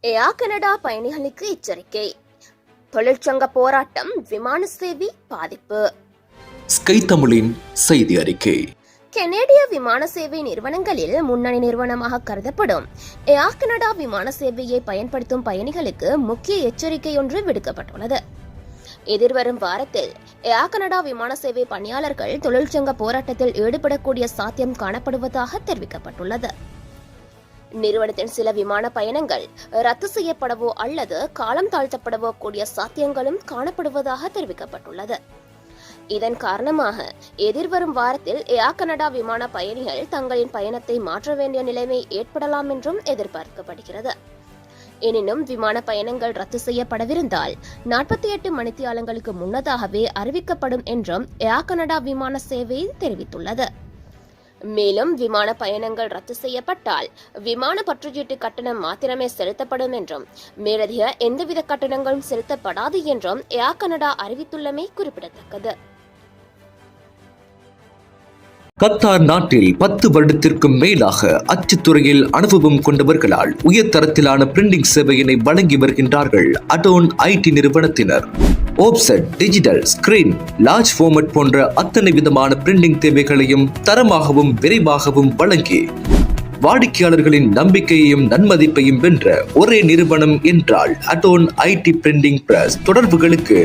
ஏர் Canada பயணிகளுக்கு எச்சரிக்கை. தொழிற்சங்க போராட்டம், விமான சேவை பாதிப்பு. ஸ்கை தமிழின் செய்தி அறிக்கை. கனேடிய விமான சேவை நிறுவனங்களில் முன்னணி நிறுவனமாக கருதப்படும் ஏர் கனடா விமான சேவையை பயன்படுத்தும் பயணிகளுக்கு முக்கிய எச்சரிக்கை ஒன்று விடுக்கப்பட்டுள்ளது. எதிர்வரும் வாரத்தில் ஏர் கனடா விமான சேவை பணியாளர்கள் தொழிற்சங்க போராட்டத்தில் ஈடுபடக்கூடிய சாத்தியம் காணப்படுவதாக தெரிவிக்கப்பட்டுள்ளது. நிறுவனத்தின் சில விமான பயணங்கள் ரத்து செய்யப்படவோ அல்லது காலம் தாழ்த்தப்படவோ கூடிய சாத்தியங்களும் காணப்படுவதாக தெரிவிக்கப்பட்டுள்ளது. இதன் காரணமாக எதிர்வரும் வாரத்தில் ஏர் கனடா விமான பயணிகள் தங்களின் பயணத்தை மாற்ற வேண்டிய நிலைமை ஏற்படலாம் என்றும் எதிர்பார்க்கப்படுகிறது. எனினும் விமான பயணங்கள் ரத்து செய்யப்படவிருந்தால் 48 மணித்தியாலங்களுக்கு முன்னதாகவே அறிவிக்கப்படும் என்றும் ஏர் கனடா விமான சேவை தெரிவித்துள்ளது. மேலும் விமான பயணங்கள் ரத்து செய்யப்பட்டால் விமான பற்றுச்சீட்டு கட்டணம் மாத்திரமே செலுத்தப்படும் என்றும் மேலதிக எந்தவித கட்டணங்களும் செலுத்தப்படாது என்றும் ஏர் கனடா அறிவித்துள்ளமை குறிப்பிடத்தக்கது. கத்தார் நாட்டில் 10 வருடத்திற்கும் மேலாக அச்சுத்துறையில் அனுபவம் கொண்டவர்களால் உயர்தரத்திலான பிரிண்டிங் சேவையினை வழங்கி வருகின்றார்கள் அடோன் ஐடி நிறுவனத்தினர். Offset, digital, screen, large format போன்ற அத்தனை விதமான பிரிண்டிங் தேவைகளையும் தரமாகவும் விரைவாகவும் வழங்கி வாடிக்கையாளர்களின் நம்பிக்கையையும் நன்மதிப்பையும் வென்ற ஒரே நிறுவனம் என்றால் அடோன் ஐடி பிரிண்டிங் பிரஸ். தொடர்புகளுக்கு